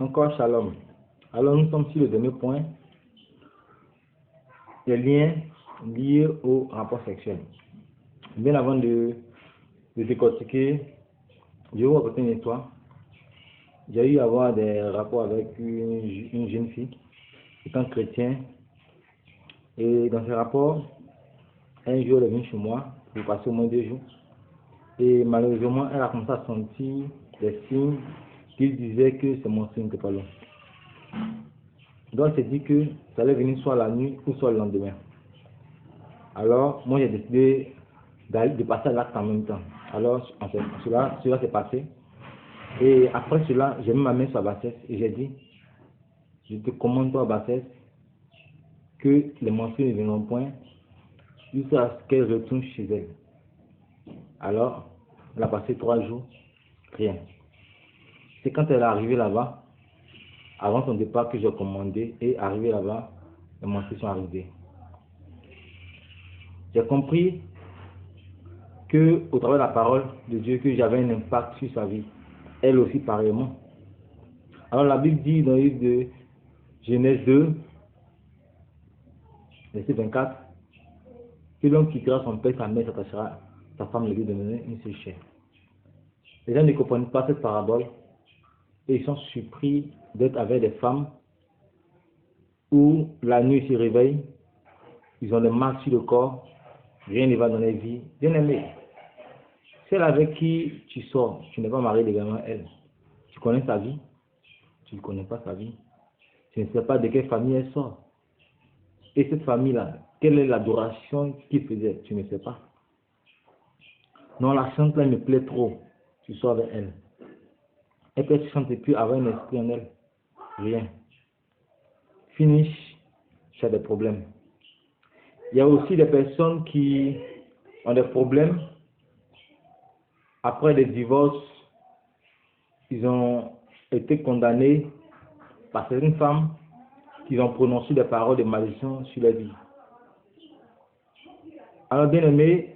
Encore shalom. Alors nous sommes sur le dernier point, les liens liés au rapport sexuel. Bien avant de décortiquer, je vais vous raconter une histoire. J'ai eu à avoir des rapports avec une jeune fille, étant chrétien, et dans ces rapports, un jour elle est venue chez moi pour passer au moins 2 jours, et malheureusement elle a commencé à sentir des signes qui disaient que c'est mon signe qui n'était pas long. Donc elle s'est dit que ça allait venir soit la nuit ou soit le lendemain. Alors moi j'ai décidé de passer à l'acte en même temps. Alors cela s'est passé. Et après cela, j'ai mis ma main sur la bassesse et j'ai dit, je te commande toi bassesse que les menstrues ne viendront point jusqu'à ce qu'elle retourne chez elle. Alors, elle a passé 3 jours, rien. C'est quand elle est arrivée là-bas, avant son départ, que j'ai commandé, et arrivée là-bas, les menstrues sont arrivées. J'ai compris que, au travers de la parole de Dieu, que j'avais un impact sur sa vie. Elle aussi pareillement. Alors la Bible dit dans le livre de Genèse 2, verset 24, que l'homme quittera son père, sa mère, s'attachera, sa femme lui donnera une seule chair. Les gens ne comprennent pas cette parabole et ils sont surpris d'être avec des femmes où la nuit se réveille, ils ont des marques sur le corps, rien ne va dans leur vie. Bien aimé, celle avec qui tu sors, tu n'es pas marié légalement à elle. Tu connais sa vie, tu ne connais pas sa vie. Tu ne sais pas de quelle famille elle sort. Et cette famille-là, quelle est l'adoration qu'il faisait, tu ne sais pas. Non, la chante là me plaît trop, tu sors avec elle. Elle peut chanter plus avoir un esprit en elle. Rien. Finish, tu as des problèmes. Il y a aussi des personnes qui ont des problèmes. Après des divorces, ils ont été condamnés par certaines femmes qui ont prononcé des paroles de malédiction sur leur vie. Alors, bien aimé,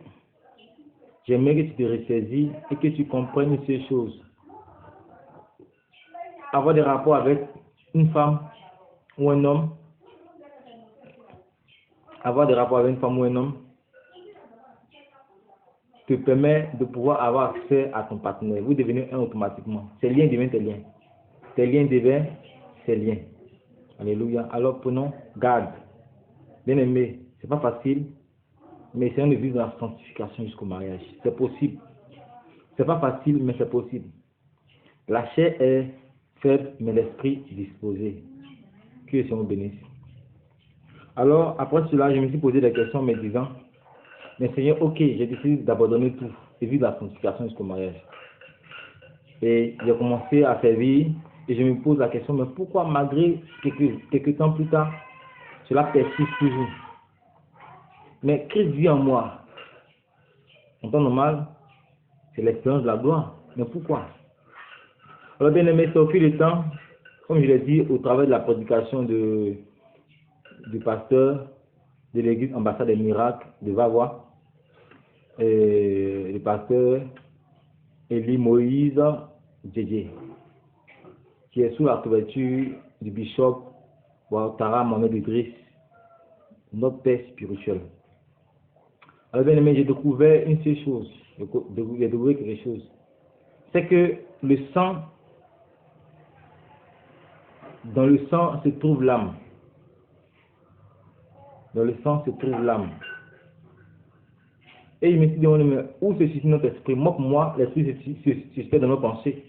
j'aimerais que tu te ressaisis et que tu comprennes ces choses. Avoir des rapports avec une femme ou un homme, te permet de pouvoir avoir accès à ton partenaire. Vous devenez un automatiquement. Ces liens deviennent tes liens. Tes liens deviennent ses liens. Alléluia. Alors prenons garde. Bien aimé, c'est pas facile, mais essayons de vivre dans la sanctification jusqu'au mariage. C'est possible. C'est pas facile, mais c'est possible. La chair est faible, mais l'esprit disposé. Que le Seigneur bénisse. Alors, après cela, je me suis posé des questions me disant, mais Seigneur, ok, j'ai décidé d'abandonner tout et vivre la sanctification jusqu'au mariage. Et j'ai commencé à servir et je me pose la question, mais pourquoi malgré quelques temps plus tard, cela persiste toujours? Mais Christ vit en moi. En temps normal, c'est l'expérience de la gloire. Mais pourquoi? Alors bien aimé, c'est au fil du temps, comme je l'ai dit, au travers de la prédication du pasteur de l'église Ambassade des Miracles de Vavois, et le pasteur Élie Moïse Djedje, qui est sous la couverture du bishop Ouattara Mohamed Idriss, notre père spirituel. Alors bien aimé, j'ai découvert une seule chose, j'ai découvert quelque chose, c'est que le sang, dans le sang se trouve l'âme. Dans le sang se trouve l'âme. Et il me dit, mais où se situe notre esprit? Moi, pour moi, l'esprit se situe dans nos pensées.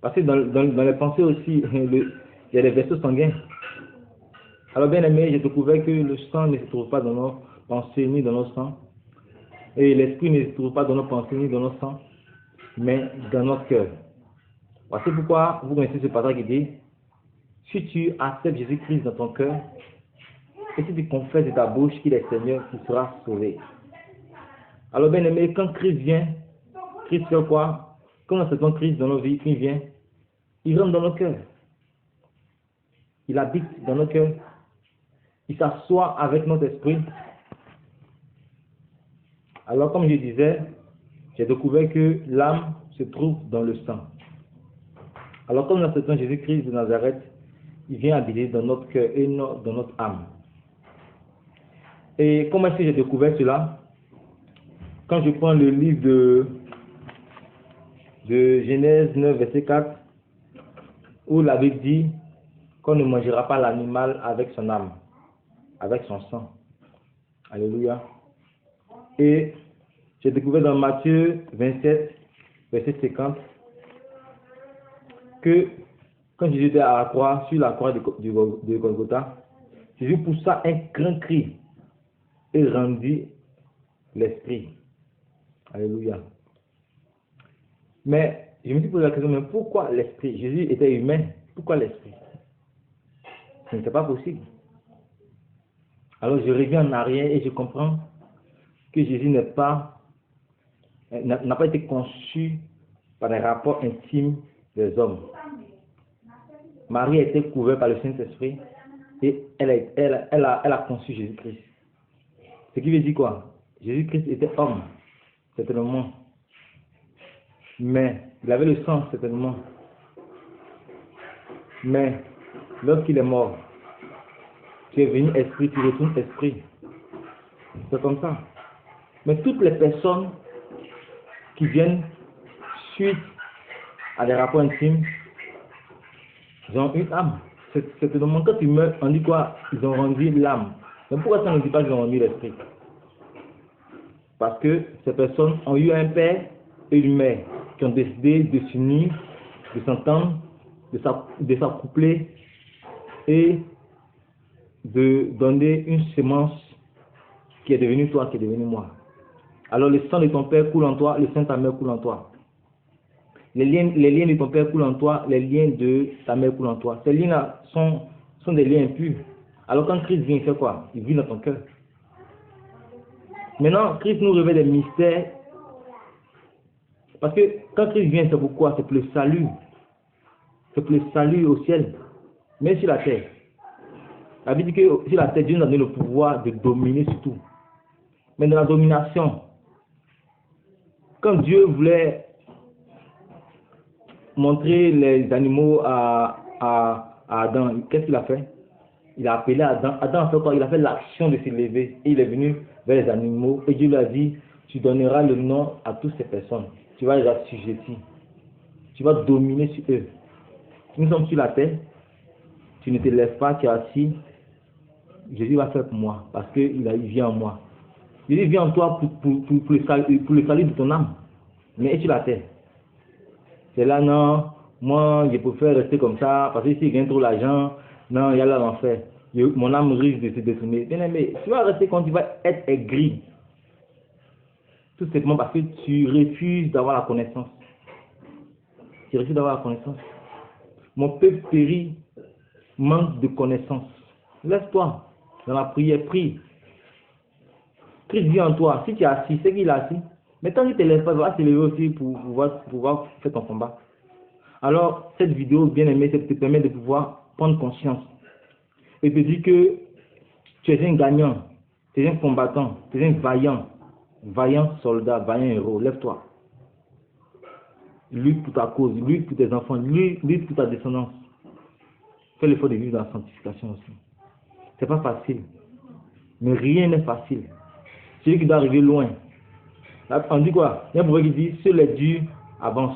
Parce que dans les pensées aussi, il y a des vaisseaux sanguins. Alors bien aimé, j'ai découvert que le sang ne se trouve pas dans nos pensées ni dans nos sangs. Et l'esprit ne se trouve pas dans nos pensées ni dans nos sangs, mais dans notre cœur. Voici pourquoi vous connaissez ce passage qui dit, si tu acceptes Jésus-Christ dans ton cœur, et si tu confesses de ta bouche qu'il est Seigneur, tu seras sauvé. Alors bien aimé, quand Christ vient, Christ fait quoi? Quand nous acceptons Christ dans nos vies, il vient, il rentre dans nos cœurs. Il habite dans nos cœurs. Il s'assoit avec notre esprit. Alors comme je disais, j'ai découvert que l'âme se trouve dans le sang. Alors comme nous acceptons Jésus-Christ de Nazareth, il vient habiter dans notre cœur et dans notre âme. Et comment est-ce que j'ai découvert cela? Quand je prends le livre de Genèse 9, verset 4, où la Bible dit qu'on ne mangera pas l'animal avec son âme, avec son sang. Alléluia. Et j'ai découvert dans Matthieu 27, verset 50, que quand Jésus était à la croix, sur la croix de Golgotha, Jésus poussa un grand cri et rendit l'esprit. Alléluia. Mais je me suis posé la question, mais pourquoi l'esprit? Jésus était humain, pourquoi l'esprit? Ce n'était pas possible. Alors je reviens en arrière et je comprends que Jésus n'a pas été conçu par des rapports intimes des hommes. Marie a été couverte par le Saint-Esprit et elle a conçu Jésus-Christ. Ce qui veut dire quoi? Jésus-Christ était homme, certainement. Mais il avait le sang, certainement. Mais lorsqu'il est mort, tu es venu esprit, tu retournes esprit. C'est comme ça. Mais toutes les personnes qui viennent suite à des rapports intimes, ils ont une âme. Certainement, quand tu meurs, on dit quoi? Ils ont rendu l'âme. Mais pourquoi ça ne dit pas qu'ils ont rendu l'esprit? Parce que ces personnes ont eu un père et une mère qui ont décidé de s'unir, de s'entendre, de s'accoupler et de donner une semence qui est devenue toi, qui est devenue moi. Alors le sang de ton père coule en toi, le sang de ta mère coule en toi. Les liens de ton père coulent en toi, les liens de ta mère coulent en toi. Ces liens-là sont des liens impurs. Alors quand Christ vient, il fait quoi? Il vit dans ton cœur. Maintenant, Christ nous révèle des mystères. Parce que quand Christ vient, c'est pourquoi? C'est pour le salut. C'est pour le salut au ciel. Mais sur la terre. La Bible dit que sur la terre, Dieu nous a donné le pouvoir de dominer sur tout. Mais dans la domination, quand Dieu voulait montrer les animaux à Adam, qu'est-ce qu'il a fait? Il a appelé Adam. Adam a fait quoi? Il a fait l'action de se lever. Et il est venu vers les animaux. Et Dieu lui a dit, tu donneras le nom à toutes ces personnes. Tu vas les assujettir. Tu vas dominer sur eux. Nous sommes sur la terre. Tu ne te lèves pas, tu es assis. Jésus va faire pour moi. Parce qu'il vient en moi. Jésus vient en toi pour le salut de ton âme. Mais sur la terre. C'est là, non, moi, je préfère rester comme ça, parce que s'il gagne trop l'argent, non, il y a là l'enfer. Mon âme risque de se détourner. Bien aimé, tu vas rester quand tu vas être aigri. Tout simplement parce que tu refuses d'avoir la connaissance. Tu refuses d'avoir la connaissance. Mon peuple périt, manque de connaissance. Laisse-toi dans la prière, prie. Christ vit en toi. Si tu es assis, c'est qu'il est assis. Mais tant que tu ne te lèves pas, il va se lever aussi pour pouvoir faire ton combat. Alors, cette vidéo, bien aimée, te permet de pouvoir prendre conscience. Et te dire que tu es un gagnant, tu es un combattant, tu es un vaillant soldat, vaillant héros. Lève-toi. Lutte pour ta cause, lutte pour tes enfants, lutte pour ta descendance. Fais l'effort de vivre dans la sanctification aussi. C'est pas facile. Mais rien n'est facile. Celui qui doit arriver loin. Là, on dit quoi? Il y a un proverbe qui dit, seul est dur avance.